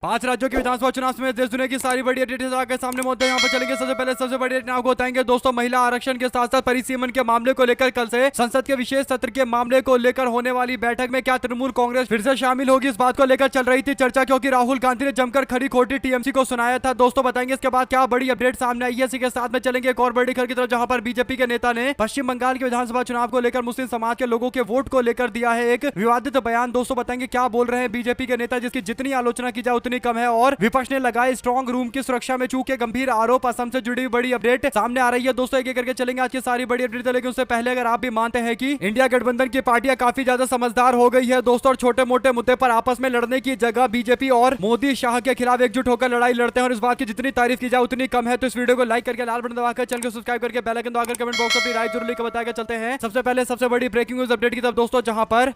5 राज्यों के विधानसभा चुनाव में देश दुनिया की सारी बड़ी अपडेट्स आगे सामने मौजूद है। यहाँ पर चलेंगे सबसे पहले सबसे बड़ी अपडेट आपको बताएंगे दोस्तों, महिला आरक्षण के साथ साथ परिसीमन के मामले को लेकर कल से संसद के विशेष सत्र के मामले को लेकर होने वाली बैठक में क्या तृणमूल कांग्रेस फिर से शामिल होगी, इस बात को लेकर चल रही थी चर्चा, क्योंकि राहुल गांधी ने जमकर खरी खोटी टीएमसी को सुनाया था। दोस्तों बताएंगे इसके बाद क्या बड़ी अपडेट सामने आई है। इसी के साथ में चलेंगे एक और बड़ी खबर की तरफ, जहां पर बीजेपी के नेता ने पश्चिम बंगाल के विधानसभा चुनाव को लेकर मुस्लिम समाज के लोगों के वोट को लेकर दिया है एक विवादित बयान। दोस्तों बताएंगे क्या बोल रहे हैं बीजेपी के नेता, जिसकी जितनी आलोचना की जाए उतनी कम है। और विपक्ष ने लगाए स्ट्रॉन्ग रूम की सुरक्षा में चूके गंभीर आरोप, असम से जुड़ी बड़ी अपडेट सामने आ रही है। दोस्तों एक एक करके चलेंगे आज की सारी बड़ी अपडेट, लेकिन उससे पहले अगर आप भी मानते हैं कि इंडिया गठबंधन की पार्टियां काफी ज्यादा समझदार हो गई है दोस्तों, और छोटे मोटे मुद्दे पर आपस में लड़ने की जगह बीजेपी और मोदी शाह के खिलाफ एकजुट होकर लड़ाई लड़ते हैं, और इस बात की जितनी तारीफ की जाए उतनी कम है। तो इस वीडियो को लाइक करके लाल बटन दबाकर चैनल को सब्सक्राइब करके बेल आइकन दबाकर कमेंट बॉक्स में अपनी राय जरूर लिखकर बताकर चलते हैं सबसे पहले सबसे बड़ी ब्रेकिंग न्यूज अपडेट की तरफ दोस्तों, जहां पर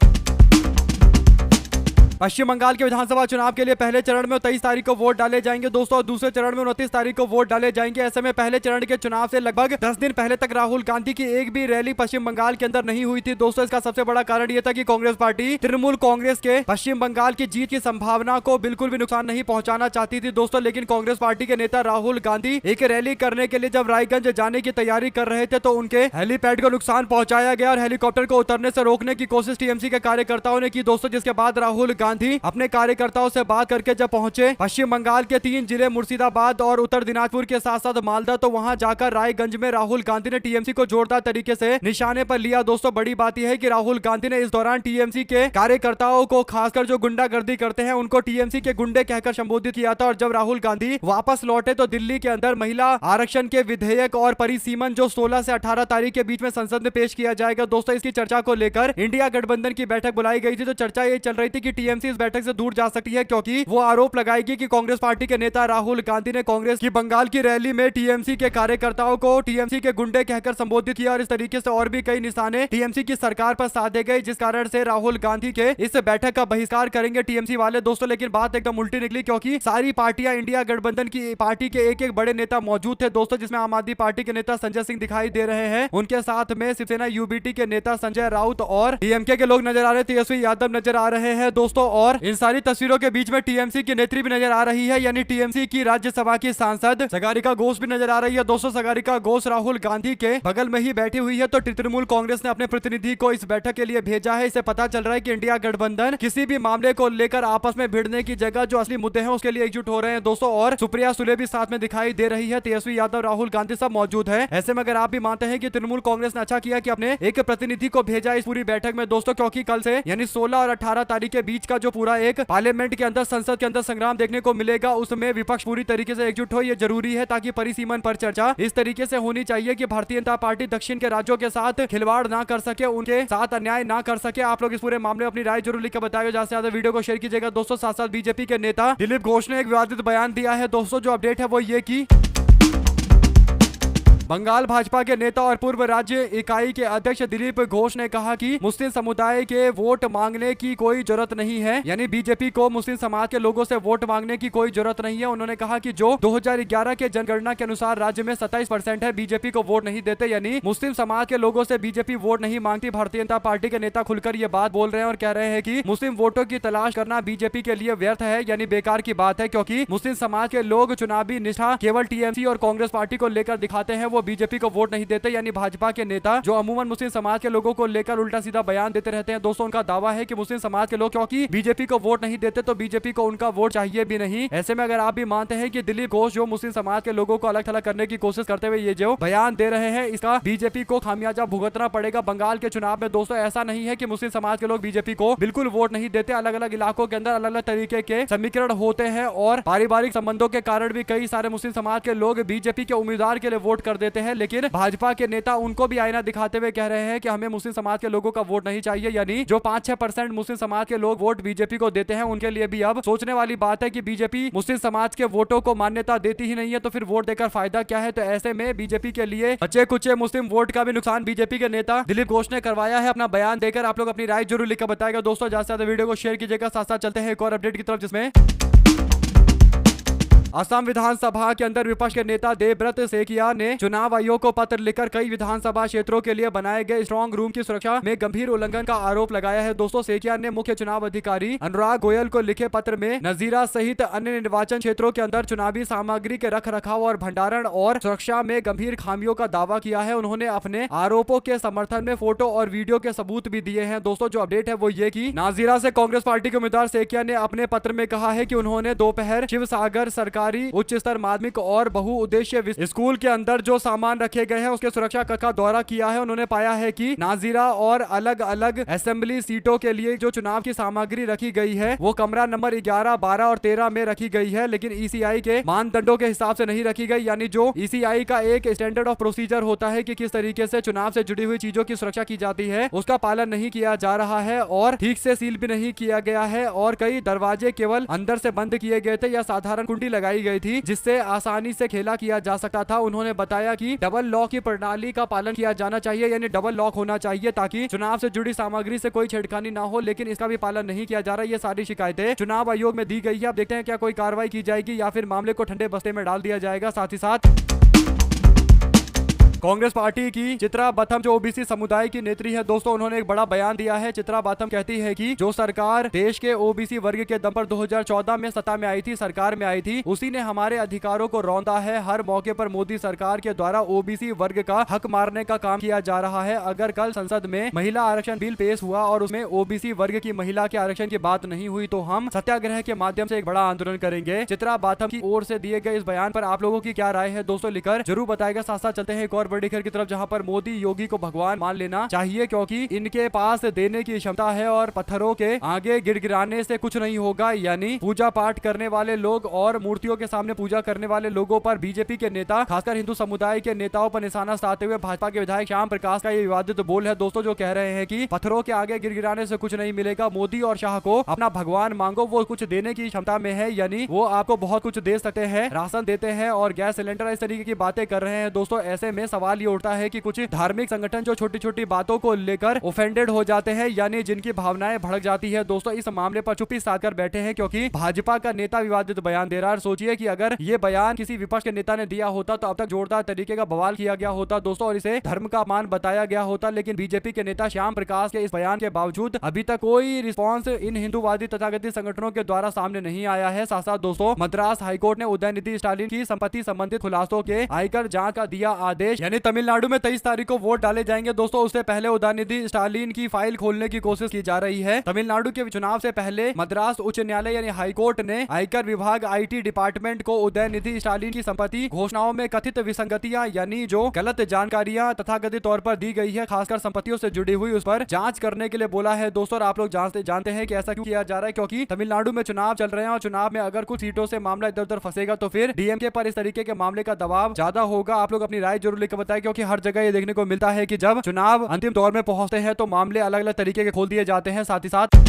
पश्चिम बंगाल के विधानसभा चुनाव के लिए पहले चरण में 23 तारीख को वोट डाले जाएंगे दोस्तों, और दूसरे चरण में 29 तारीख को वोट डाले जाएंगे। ऐसे में पहले चरण के चुनाव से लगभग 10 दिन पहले तक राहुल गांधी की एक भी रैली पश्चिम बंगाल के अंदर नहीं हुई थी दोस्तों। इसका सबसे बड़ा कारण यह था कि कांग्रेस पार्टी तृणमूल कांग्रेस के पश्चिम बंगाल की जीत की संभावना को बिल्कुल भी नुकसान नहीं पहुंचाना चाहती थी दोस्तों। लेकिन कांग्रेस पार्टी के नेता राहुल गांधी एक रैली करने के लिए जब रायगंज जाने की तैयारी कर रहे थे, तो उनके हेलीपैड को नुकसान पहुंचाया गया और हेलीकॉप्टर को उतरने से रोकने की कोशिश टीएमसी के कार्यकर्ताओं ने की दोस्तों, जिसके बाद राहुल गांधी अपने कार्यकर्ताओं से बात करके जब पहुंचे पश्चिम बंगाल के 3 जिले मुर्शिदाबाद और उत्तर दिनाजपुर के साथ साथ मालदा, तो वहां जाकर रायगंज में राहुल गांधी ने टीएमसी को जोरदार तरीके से निशाने पर लिया दोस्तों। बड़ी बात यह है कि राहुल गांधी ने इस दौरान टीएमसी के कार्यकर्ताओं को, खासकर जो गुंडागर्दी करते हैं, उनको टीएमसी के गुंडे कहकर संबोधित किया था। और जब राहुल गांधी वापस लौटे तो दिल्ली के अंदर महिला आरक्षण के विधेयक और परिसीमन जो 16 से 18 तारीख के बीच में संसद में पेश किया जाएगा दोस्तों, इसकी चर्चा को लेकर इंडिया गठबंधन की बैठक बुलाई गई थी। तो चर्चा ये चल रही थी कि टीएमसी इस बैठक से दूर जा सकती है, क्योंकि वो आरोप लगाएगी कि कांग्रेस पार्टी के नेता राहुल गांधी ने कांग्रेस की बंगाल की रैली में टीएमसी के कार्यकर्ताओं को टीएमसी के गुंडे कहकर संबोधित किया, और इस तरीके से और भी कई निशाने टीएमसी की सरकार पर साधे गए, जिस कारण से राहुल गांधी के इस बैठक का बहिष्कार करेंगे टीएमसी वाले दोस्तों। लेकिन बात एकदम उल्टी निकली, क्योंकि सारी पार्टियां इंडिया गठबंधन की पार्टी के एक एक बड़े नेता मौजूद थे दोस्तों, जिसमें आम आदमी पार्टी के नेता संजय सिंह दिखाई दे रहे हैं, उनके साथ में शिवसेना यूबीटी के नेता संजय राउत और डीएमके के लोग नजर आ रहे हैं, तेजस्वी यादव नजर आ रहे हैं दोस्तों। और इन सारी तस्वीरों के बीच में टीएमसी की नेत्री भी नजर आ रही है, यानी टीएमसी की राज्यसभा की सांसद सागरिका घोष भी नजर आ रही है दोस्तों। सागरिका घोष राहुल गांधी के बगल में ही बैठी हुई है। तो तृणमूल कांग्रेस ने अपने प्रतिनिधि को इस बैठक के लिए भेजा है। इससे पता चल रहा है कि इंडिया गठबंधन किसी भी मामले को लेकर आपस में भिड़ने की जगह जो असली मुद्दे हैं उसके लिए एकजुट हो रहे हैं दोस्तों। और सुप्रिया सुले भी साथ में दिखाई दे रही है, तेजस्वी यादव, राहुल गांधी सब मौजूद है। ऐसे में अगर आप भी मानते हैं कि तृणमूल कांग्रेस ने अच्छा किया कि अपने एक प्रतिनिधि को भेजा इस पूरी बैठक में दोस्तों, क्योंकि कल से यानी 16 और 18 तारीख के बीच का जो पूरा एक पार्लियामेंट के अंदर, संसद के अंदर संग्राम देखने को मिलेगा, उसमें विपक्ष पूरी तरीके से एकजुट हो, ये जरूरी है, ताकि परिसीमन पर चर्चा इस तरीके से होनी चाहिए कि भारतीय जनता पार्टी दक्षिण के राज्यों के साथ खिलवाड़ ना कर सके, उनके साथ अन्याय ना कर सके। आप लोग इस पूरे मामले में अपनी राय जरूर लिखकर बताएगा, ज्यादा से ज्यादा वीडियो को शेयर कीजिएगा दोस्तों। साथ साथ बीजेपी के नेता दिलीप घोष ने एक विवादित बयान दिया है दोस्तों। जो अपडेट है वो ये की बंगाल भाजपा के नेता और पूर्व राज्य इकाई के अध्यक्ष दिलीप घोष ने कहा कि मुस्लिम समुदाय के वोट मांगने की कोई जरूरत नहीं है, यानी बीजेपी को मुस्लिम समाज के लोगों से वोट मांगने की कोई जरूरत नहीं है। उन्होंने कहा कि जो 2011 के जनगणना के अनुसार राज्य में 27% है बीजेपी को वोट नहीं देते, यानी मुस्लिम समाज के लोगों से बीजेपी वोट नहीं मांगती। भारतीय जनता पार्टी के नेता खुलकर ये बात बोल रहे हैं और कह रहे हैं कि मुस्लिम वोटों की तलाश करना बीजेपी के लिए व्यर्थ है, यानी बेकार की बात है, क्योंकि मुस्लिम समाज के लोग चुनावी निष्ठा केवल टीएमसी और कांग्रेस पार्टी को लेकर दिखाते हैं, वो बीजेपी को वोट नहीं देते। यानी भाजपा के नेता जो अमूमन मुस्लिम समाज के लोगों को लेकर उल्टा सीधा बयान देते रहते हैं दोस्तों, उनका दावा है कि मुस्लिम समाज के लोग क्योंकि बीजेपी को वोट नहीं देते तो बीजेपी को उनका वोट चाहिए भी नहीं। ऐसे में अगर आप भी मानते हैं कि दिलीप घोष जो मुस्लिम समाज के लोगों को अलग थलग करने की कोशिश करते हुए ये जो बयान दे रहे हैं, इसका बीजेपी को खामियाजा भुगतना पड़ेगा बंगाल के चुनाव में दोस्तों। ऐसा नहीं है कि मुस्लिम समाज के लोग बीजेपी को बिल्कुल वोट नहीं देते, अलग अलग इलाकों के अंदर अलग अलग तरीके के समीकरण होते हैं, और पारिवारिक संबंधों के कारण भी कई सारे मुस्लिम समाज के लोग बीजेपी के उम्मीदवार के लिए वोट कर देते हैं। लेकिन भाजपा के नेता उनको भी आईना दिखाते हुए कह रहे हैं कि हमें मुस्लिम समाज के लोगों का वोट नहीं चाहिए, यानी जो 5-6% मुस्लिम समाज के लोग वोट बीजेपी को देते हैं उनके लिए भी अब सोचने वाली बात है कि बीजेपी मुस्लिम समाज के वोटों को मान्यता देती ही नहीं है, तो फिर वोट देकर फायदा क्या है। तो ऐसे में बीजेपी के लिए बचे कुचे मुस्लिम वोट का भी नुकसान बीजेपी के नेता दिलीप घोष ने करवाया है अपना बयान देकर। आप लोग अपनी राय जरूर लिखकर बताएगा दोस्तों, ज्यादा से ज्यादा वीडियो को शेयर कीजिएगा। साथ साथ चलते हैं एक और अपडेट की तरफ, जिसमें असम विधानसभा के अंदर विपक्ष के नेता देवव्रत सेकिया ने चुनाव आयोग को पत्र लिखकर कई विधानसभा क्षेत्रों के लिए बनाए गए स्ट्रॉन्ग रूम की सुरक्षा में गंभीर उल्लंघन का आरोप लगाया है। दोस्तों, सेकिया ने मुख्य चुनाव अधिकारी अनुराग गोयल को लिखे पत्र में नजीरा सहित अन्य निर्वाचन क्षेत्रों के अंदर चुनावी सामग्री के रख रखाव और भंडारण और सुरक्षा में गंभीर खामियों का दावा किया है। उन्होंने अपने आरोपों के समर्थन में फोटो और वीडियो के सबूत भी दिए हैं। दोस्तों, जो अपडेट है वो ये कि नाजीरा से कांग्रेस पार्टी के उम्मीदवार सेकिया ने अपने पत्र में कहा है कि उन्होंने दोपहर शिव सागर सरकारी उच्च स्तर माध्यमिक और बहुउद्देश्य स्कूल के अंदर जो सामान रखे गए हैं उसके सुरक्षा कक्ष का दौरा किया है। उन्होंने पाया है कि नाजीरा और अलग अलग असेंबली सीटों के लिए जो चुनाव की सामग्री रखी गई है वो कमरा नंबर 11, 12 और 13 में रखी गई है, लेकिन ईसीआई के मानदंडों के हिसाब से नहीं रखी गई। यानी जो ईसीआई का एक स्टैंडर्ड ऑफ प्रोसीजर होता है कि किस तरीके से चुनाव से जुड़ी हुई चीजों की सुरक्षा की जाती है, उसका पालन नहीं किया जा रहा है और ठीक से सील भी नहीं किया गया है और कई दरवाजे केवल अंदर से बंद किए गए थे या साधारण कुंडी लगाई गई थी जिससे आसानी से खेला किया जा सकता था। उन्होंने बताया कि डबल लॉक की प्रणाली का पालन किया जाना चाहिए, यानी डबल लॉक होना चाहिए ताकि चुनाव से जुड़ी सामग्री से कोई छेड़खानी ना हो, लेकिन इसका भी पालन नहीं किया जा रहा है। ये सारी शिकायतें चुनाव आयोग में दी गई है। अब देखते हैं क्या कोई कार्रवाई की जाएगी या फिर मामले को ठंडे बस्ते में डाल दिया जाएगा। साथ ही साथ कांग्रेस पार्टी की चित्रा बथम जो ओबीसी समुदाय की नेत्री है, दोस्तों उन्होंने एक बड़ा बयान दिया है। चित्रा बथम कहती है कि जो सरकार देश के ओबीसी वर्ग के दम पर 2014 में सत्ता में आई थी, सरकार में आई थी, उसी ने हमारे अधिकारों को रौंदा है। हर मौके पर मोदी सरकार के द्वारा ओबीसी वर्ग का हक मारने का काम किया जा रहा है। अगर कल संसद में महिला आरक्षण बिल पेश हुआ और उसमें ओबीसी वर्ग की महिला के आरक्षण की बात नहीं हुई तो हम सत्याग्रह के माध्यम से एक बड़ा आंदोलन करेंगे। चित्रा बाथम की ओर से दिए गए इस बयान पर आप लोगों की क्या राय है दोस्तों, लिखकर जरूर बताएगा। साथ साथ चलते हैं एक और बड़ी खबर की तरफ, जहां पर मोदी योगी को भगवान मान लेना चाहिए क्योंकि इनके पास देने की क्षमता है और पत्थरों के आगे गिड़गिड़ाने से कुछ नहीं होगा। यानी पूजा पाठ करने वाले लोग और मूर्तियों के सामने पूजा करने वाले लोगों पर बीजेपी के नेता, खासकर हिंदू समुदाय के नेताओं पर निशाना साधते हुए भाजपा के विधायक श्याम प्रकाश का ये विवादित बोल है दोस्तों, जो कह रहे हैं कि पत्थरों के आगे गिड़गिड़ाने से कुछ नहीं मिलेगा। मोदी और शाह को अपना भगवान मांगो, वो कुछ देने की क्षमता में है, यानी वो आपको बहुत कुछ दे सकते हैं, राशन देते हैं और गैस सिलेंडर, इस तरीके की बातें कर रहे हैं दोस्तों। ऐसे में सवाल ये उठता है कि कुछ धार्मिक संगठन जो छोटी छोटी बातों को लेकर ऑफेंडेड हो जाते हैं, यानी जिनकी भावनाएं भड़क जाती है दोस्तों, इस मामले पर चुप्पी साध कर बैठे हैं क्योंकि भाजपा का नेता विवादित बयान दे रहा है। सोचिए कि अगर ये बयान किसी विपक्ष के नेता ने दिया होता तो अब तक जोरदार तरीके का बवाल किया गया होता दोस्तों और इसे धर्म का अपमान बताया गया होता, लेकिन बीजेपी के नेता श्याम प्रकाश के इस बयान के बावजूद अभी तक कोई रिस्पॉन्स इन हिंदूवादी तथाकथित संगठनों के द्वारा सामने नहीं आया है। साथ साथ दोस्तों मद्रास हाईकोर्ट ने उदयनिधि स्टालिन की संपत्ति संबंधित खुलासों के आयकर जांच का दिया आदेश, यानी तमिलनाडु में 23 तारीख को वोट डाले जाएंगे दोस्तों। उससे पहले उदयनिधि स्टालिन की फाइल खोलने की कोशिश की जा रही है। तमिलनाडु के चुनाव से पहले मद्रास उच्च न्यायालय यानी हाईकोर्ट ने आयकर विभाग आईटी डिपार्टमेंट को उदयनिधि स्टालिन की संपत्ति घोषणाओं में कथित विसंगतियां, यानी जो गलत जानकारियां तथाकथित तौर पर दी गई है, खासकर संपत्तियों से जुड़ी हुई, उस पर जांच करने के लिए बोला है दोस्तों। और आप लोग जानते हैं कि ऐसा क्यों किया जा रहा है, क्योंकि तमिलनाडु में चुनाव चल रहे हैं और चुनाव में अगर कुछ सीटों से मामला इधर उधर फंसेगा तो फिर डीएमके पर इस तरीके के मामले का दबाव ज्यादा होगा। आप लोग अपनी राय जरूर लिखकर बताएं, क्योंकि हर जगह ये देखने को मिलता है कि जब चुनाव अंतिम दौर में पहुंचते हैं तो मामले अलग अलग तरीके के खोल दिए जाते हैं। साथ ही साथ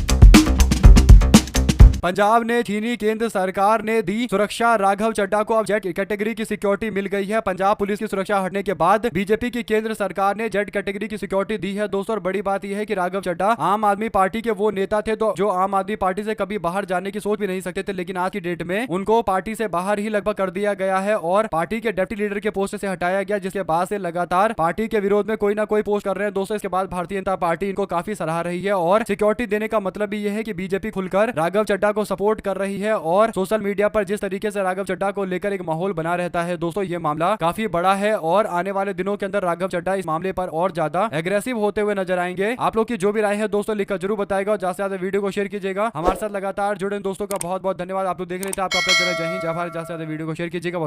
पंजाब ने चीनी केंद्र सरकार ने दी सुरक्षा, राघव चड्ढा को अब जेड कैटेगरी की सिक्योरिटी मिल गई है। पंजाब पुलिस की सुरक्षा हटने के बाद बीजेपी की केंद्र सरकार ने जेड कैटेगरी की सिक्योरिटी दी है दोस्तों। और बड़ी बात यह है कि राघव चड्ढा आम आदमी पार्टी के वो नेता थे तो जो आम आदमी पार्टी से कभी बाहर जाने की सोच भी नहीं सकते थे, लेकिन आज की डेट में उनको पार्टी से बाहर ही लगभग कर दिया गया है और पार्टी के डिप्टी लीडर के पोस्ट से हटाया गया, जिसके बाद से लगातार पार्टी के विरोध में कोई ना कोई पोस्ट कर रहे हैं दोस्तों। इसके बाद भारतीय जनता पार्टी इनको काफी सराह रही है और सिक्योरिटी देने का मतलब भी यह है कि बीजेपी खुलकर राघव चड्ढा को सपोर्ट कर रही है और सोशल मीडिया पर जिस तरीके से राघव चड्ढा को लेकर एक माहौल बना रहता है दोस्तों, ये मामला काफी बड़ा है और आने वाले दिनों के अंदर राघव चड्ढा इस मामले पर और ज्यादा एग्रेसिव होते हुए नजर आएंगे। आप लोग की जो भी राय है दोस्तों लिखकर जरूर बताएगा और ज्यादा से ज्यादा वीडियो को शेयर कीजिएगा। हमारे साथ लगातार जुड़े दोस्तों का बहुत बहुत धन्यवाद। आप लोग देख रहे थे आपका अपना चैनल जय हिंद जय भारत। ज्यादा से ज्यादा वीडियो को शेयर कीजिएगा।